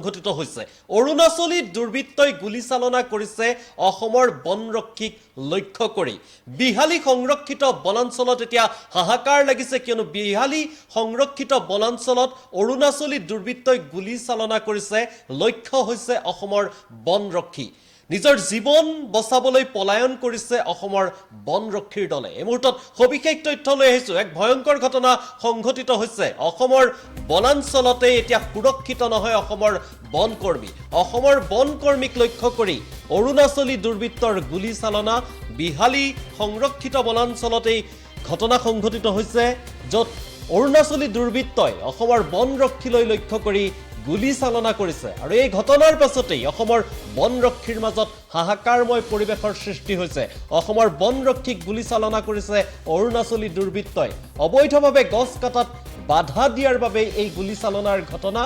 ঘটিত হৈছে অৰুণাচলীত দুৰ্বৃত্তই গুলীচালনা কৰিছে অসমৰ বনৰক্ষীক লক্ষ্য কৰি বিহালী সংৰক্ষিত বনাঞ্চলত এতিয়া হাহাকাৰ লাগিছে কিয়নো বিহালী সংৰক্ষিত বনাঞ্চলত অৰুণাচলীত দুৰ্বৃত্তই গুলীচালনা কৰিছে লক্ষ্য হৈছে অসমৰ বনৰক্ষী নিজৰ জীৱন বচাবলৈ পলায়ন কৰিছে অসমৰ বনৰক্ষীৰ দলে এই মুহূৰ্তত সবিশেষ তথ্য লৈ আহিছো এক ভয়ংকৰ ঘটনা সংঘটিত হৈছে অসমৰ বনাঞ্চলতে এতিয়া সুৰক্ষিত নহয় অসমৰ বনকৰ্মীক লক্ষ্য কৰি অৰুণাচলী দুৰ্বৃত্তৰ গুলীচালনা বিহালী সংৰক্ষিত বনাঞ্চলতে ঘটনা সংঘটিত হৈছে য'ত অৰুণাচলী দুৰ্বৃত্তই অসমৰ বনৰক্ষীলৈ লক্ষ্য কৰি গুলীচালনা কৰিছে আৰু এই ঘটনাৰ পাছতেই অসমৰ বনৰক্ষীৰ মাজত হাহাকাৰময় পৰিৱেশৰ সৃষ্টি হৈছে অসমৰ বনৰক্ষীক গুলীচালনা কৰিছে অৰুণাচলী দুৰ্বৃত্তই অবৈধভাৱে গছ কাটাত বাধা দিয়াৰ বাবে এই গুলীচালনাৰ ঘটনা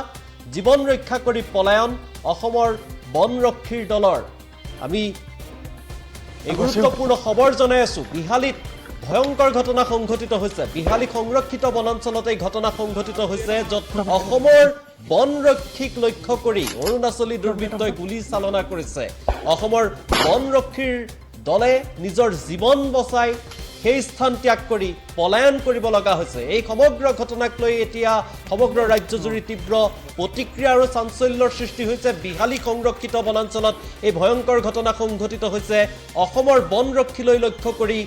জীৱন ৰক্ষা কৰি পলায়ন অসমৰ বনৰক্ষীৰ দলৰ আমি এই গুৰুত্বপূৰ্ণ খবৰ জনাই আছো বিহালীত ভয়ংকৰ ঘটনা সংঘটিত হৈছে বিহালী সংৰক্ষিত বনাঞ্চলতে ঘটনা সংঘটিত হৈছে য'ত অসমৰ বনৰক্ষীক লক্ষ্য কৰি অৰুণাচলী দুৰ্বৃত্তই গুলীচালনা কৰিছে অসমৰ বনৰক্ষীৰ দলে নিজৰ জীৱন বচাই সেই স্থান ত্যাগ কৰি পলায়ন কৰিব লগা হৈছে এই সমগ্ৰ ঘটনাক লৈ এতিয়া সমগ্ৰ ৰাজ্যজুৰি তীব্ৰ প্ৰতিক্ৰিয়া আৰু চাঞ্চল্যৰ সৃষ্টি হৈছে বিহালী সংৰক্ষিত বনাঞ্চলত এই ভয়ংকৰ ঘটনা সংঘটিত হৈছে অসমৰ বনৰক্ষীলৈ লক্ষ্য কৰি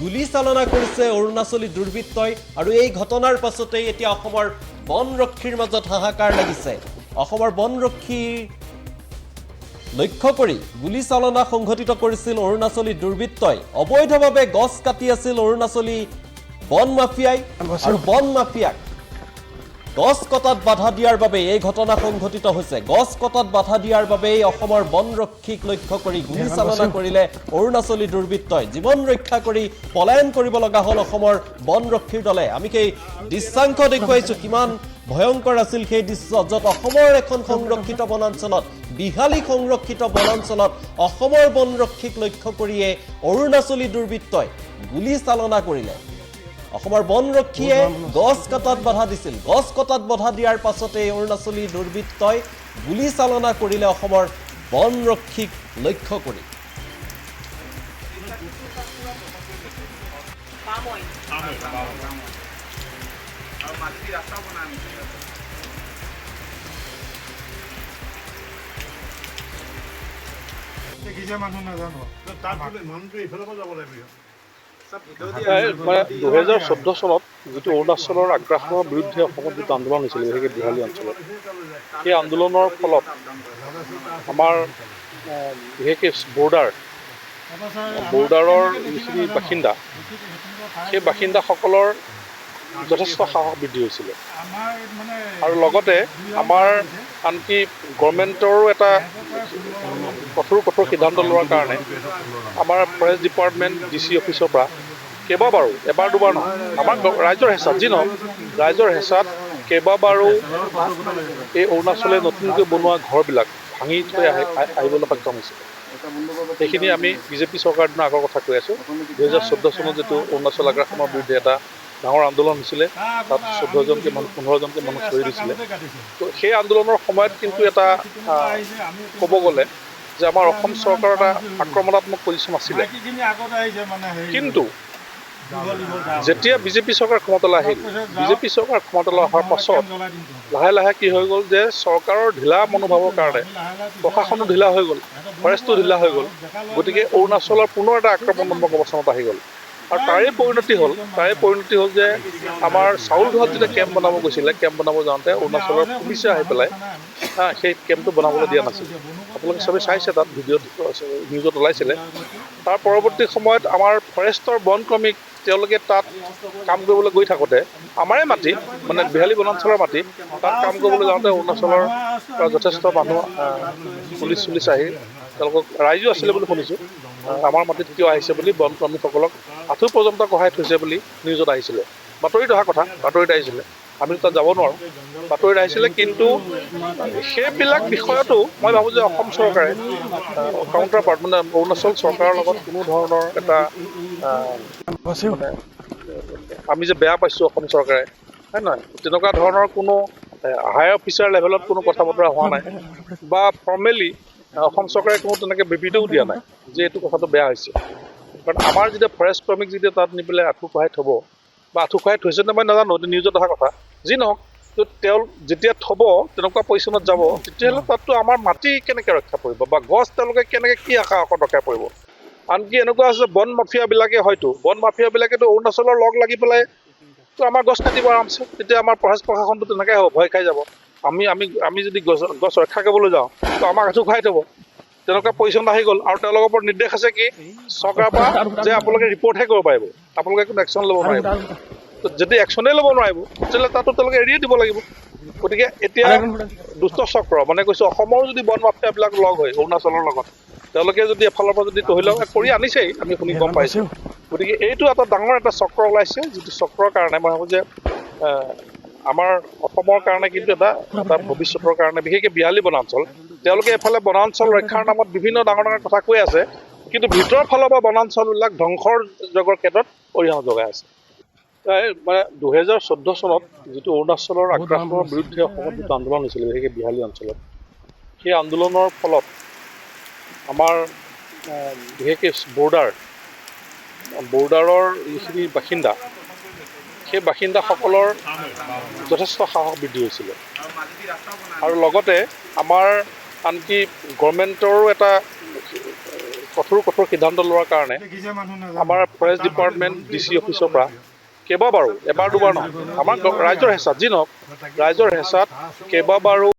গুলীচালনা কৰিছে অৰুণাচলী দুৰ্বৃত্তই আৰু এই ঘটনাৰ পাছতেই এতিয়া অসমৰ বনৰক্ষীৰ মাজত হাহাকাৰ লাগিছে অসমৰ বনৰক্ষীৰ লক্ষ্য কৰি গুলীচালনা সংঘটিত কৰিছিল অৰুণাচলী দুৰ্বৃত্তই অবৈধভাৱে গছ কাটি আছিল অৰুণাচলী বন মাফিয়াই আৰু বন মাফিয়াক গছ কটাত বাধা দিয়াৰ বাবে এই ঘটনা সংঘটিত হৈছে গছ কটাত বাধা দিয়াৰ বাবে অসমৰ বনৰক্ষীক লক্ষ্য কৰি গুলীচালনা কৰিলে অৰুণাচলী দুৰ্বৃত্তই জীৱন ৰক্ষা কৰি পলায়ন কৰিব লগা হ'ল অসমৰ বনৰক্ষীৰ দলে আমি সেই দৃশ্যাংশ দেখুৱাইছো কিমান ভয়ংকৰ আছিল সেই দৃশ্য য'ত অসমৰ এখন সংৰক্ষিত বনাঞ্চলত বিহালী সংৰক্ষিত বনাঞ্চলত অসমৰ বনৰক্ষীক লক্ষ্য কৰিয়ে অৰুণাচলী দুৰ্বৃত্তই গুলীচালনা কৰিলে অসমৰ বনৰক্ষীয়ে গছ কাটাত বাধা দিছিল গছ কটাত বাধা দিয়াৰ পাছতে অৰুণাচলী দুৰ্বৃত্তই গুলীচালনা কৰিলে অসমৰ বনৰক্ষীক লক্ষ্য কৰি মানে 2014 চনত যিটো অৰুণাচলৰ আগ্ৰাসনৰ বিৰুদ্ধে অসমত যিটো আন্দোলন হৈছিল বিশেষকৈ বিহালী অঞ্চলত সেই আন্দোলনৰ ফলত আমাৰ বিশেষকৈ বৰ্ডাৰৰ যিখিনি বাসিন্দা সেই বাসিন্দাসকলৰ যথেষ্ট সাহস বৃদ্ধি হৈছিলে আৰু লগতে আমাৰ আনকি গভৰ্ণমেণ্টৰো এটা কঠোৰ সিদ্ধান্ত লোৱাৰ কাৰণে আমাৰ ফৰেষ্ট ডিপাৰ্টমেণ্ট DC অফিচৰ পৰা কেইবাবাৰো এবাৰ দুবাৰ নহয় আমাৰ ৰাইজৰ হেঁচাত যি নহওক ৰাইজৰ হেঁচাত কেইবাবাৰো এই অৰুণাচলে নতুনকৈ বনোৱা ঘৰবিলাক ভাঙি থৈ আহিবলৈ সক্ষম হৈছিলে সেইখিনি আমি BJP চৰকাৰৰ দিনৰ আগৰ কথা কৈ আছোঁ 2014 চনত যিটো অৰুণাচল আগ্ৰাসনৰ বিৰুদ্ধে এটা ডাঙৰ আন্দোলন হৈছিলে তাত 15জনকৈ মানুহ শ্বহীদ হৈছিলে তো সেই আন্দোলনৰ সময়ত কিন্তু এটা ক'ব গ'লে যে আমাৰ অসম চৰকাৰৰ এটা আক্ৰমণাত্মক পজিশ্যন আছিলে কিন্তু যেতিয়া BJP চৰকাৰ ক্ষমতালৈ আহিল BJP চৰকাৰ ক্ষমতালৈ অহাৰ পাছত লাহে লাহে কি হৈ গ'ল যে চৰকাৰৰ ঢিলা মনোভাৱৰ কাৰণে প্ৰশাসনো ঢিলা হৈ গ'ল ফৰেষ্টো ঢিলা হৈ গ'ল গতিকে অৰুণাচলৰ পুনৰ এটা আক্ৰমণাত্মক অৱস্থানত আহি গ'ল আৰু তাৰে পৰিণতি হ'ল যে আমাৰ চাউল ধোৱাত যেতিয়া কেম্প বনাব গৈছিলে কেম্প বনাব যাওঁতে অৰুণাচলৰ পুলিচে আহি পেলাই সেই কেম্পটো বনাবলৈ দিয়া নাছিল আপোনালোকে চবেই চাইছে তাত ভিডিঅ'ত নিউজত ওলাইছিলে তাৰ পৰৱৰ্তী সময়ত আমাৰ ফৰেষ্টৰ বনকৰ্মীক তেওঁলোকে তাত কাম কৰিবলৈ গৈ থাকোঁতে আমাৰে মাটি মানে বিহালী বনাঞ্চলৰ মাটি তাত কাম কৰিবলৈ যাওঁতে অৰুণাচলৰ পৰা যথেষ্ট মানুহ পুলিচ আহি তেওঁলোকক ৰাইজো আছিলে বুলি শুনিছোঁ আমাৰ মাটিত কিয় আহিছে বুলি বনকৰ্মীসকলক আঁঠু পৰ্যন্ত কঢ়াই থৈছে বুলি নিউজত আহিছিলে বাতৰিত অহা কথা বাতৰিত আহিছিলে আমি তাত যাব নোৱাৰোঁ বাতৰিত আহিছিলে কিন্তু সেইবিলাক বিষয়তো মই ভাবোঁ যে অসম চৰকাৰে কাউণ্টাৰ পাৰ্ট মানে অৰুণাচল চৰকাৰৰ লগত কোনো ধৰণৰ এটা আমি যে বেয়া পাইছোঁ অসম চৰকাৰে হয় নহয় তেনেকুৱা ধৰণৰ কোনো হায়াৰ অফিচাৰ লেভেলত কোনো কথা বতৰা হোৱা নাই বা ফৰ্মেলি অসম চৰকাৰে কোনো তেনেকৈ বিবৃতিও দিয়া নাই যে এইটো কথাটো বেয়া হৈছে। কাৰণ আমাৰ যেতিয়া ফৰেষ্ট কৰ্মীক যেতিয়া তাত নি পেলাই আঁঠু কঢ়াই থ'ব বা আঁঠু কঢ়াই থৈছে নে মই নাজানো, এইটো নিউজত অহা কথা, যি নহওক তেওঁ যেতিয়া থ'ব তেনেকুৱা পজিশ্যনত যাব, তেতিয়াহ'লে তাততো আমাৰ মাটি কেনেকৈ ৰক্ষা পৰিব বা গছ তেওঁলোকে কেনেকৈ কি আশা ৰক্ষা পৰিব। আনকি এনেকুৱা আছে বন মাফিয়াবিলাকে বন মাফিয়াবিলাকেতো অৰুণাচলৰ লগ লাগি পেলাই তো আমাৰ গছ কাটিব আৰামছে, তেতিয়া আমাৰ ফৰেষ্ট প্ৰশাসনটো তেনেকৈ হ'ব, ভয় খাই যাব। আমি যদি গছ ৰক্ষা কৰিবলৈ যাওঁ তো আমাক আঁঠু খাই থ'ব, তেনেকুৱা পজিশ্যন আহি গ'ল। আৰু তেওঁলোকৰ ওপৰত নিৰ্দেশ আছে কি চৰকাৰৰ পৰা যে আপোনালোকে ৰিপৰ্টহে কৰিব পাৰিব, আপোনালোকে কোনো একশ্যন ল'ব নোৱাৰিব। যদি একশ্যনেই ল'ব নোৱাৰিব তেতিয়াহ'লে তাতো তেওঁলোকে এৰিয়ে দিব লাগিব। গতিকে এতিয়া দুষ্ট চক্ৰ মানে কৈছোঁ অসমৰ যদি বন মাফিয়াবিলাক লগ হৈ অৰুণাচলৰ লগত তেওঁলোকে যদি এফালৰ পৰা যদি তহিলং কৰি আনিছেই, আমি শুনি গম পাইছোঁ। গতিকে এইটো এটা ডাঙৰ এটা চক্ৰ ওলাইছে, যিটো চক্ৰৰ কাৰণে মই ভাবোঁ যে আমাৰ অসমৰ কাৰণে কিন্তু এটা ভৱিষ্যতৰ কাৰণে বিশেষকৈ বিহালী বনাঞ্চল, তেওঁলোকে এফালে বনাঞ্চল ৰক্ষাৰ নামত বিভিন্ন ডাঙৰ ডাঙৰ কথা কৈ আছে, কিন্তু ভিতৰৰ ফালৰ পৰা বনাঞ্চলবিলাক ধ্বংসৰ যুগৰ ক্ষেত্ৰত অৰিহণা যোগাই আছে। মানে 2014 চনত যিটো অৰুণাচলৰ আগ্ৰাসনৰ বিৰুদ্ধে অসমত যিটো আন্দোলন হৈছিলে বিশেষকৈ বিহালী অঞ্চলত, সেই আন্দোলনৰ ফলত আমাৰ বিশেষকৈ বৰ্ডাৰৰ যিখিনি বাসিন্দা, সেই বাসিন্দাসকলৰ যথেষ্ট সাহস বৃদ্ধি হৈছিলে। আৰু লগতে আমাৰ আনকি গভৰ্ণমেণ্টৰো এটা কঠোৰ সিদ্ধান্ত লোৱাৰ কাৰণে আমাৰ ফৰেষ্ট ডিপাৰ্টমেণ্ট DC অফিচৰ পৰা কেইবাবাৰো, এবাৰ দুবাৰ নহয়, আমাৰ ৰাইজৰ হেঁচাত যি নহওক ৰাইজৰ হেঁচাত কেইবাবাৰো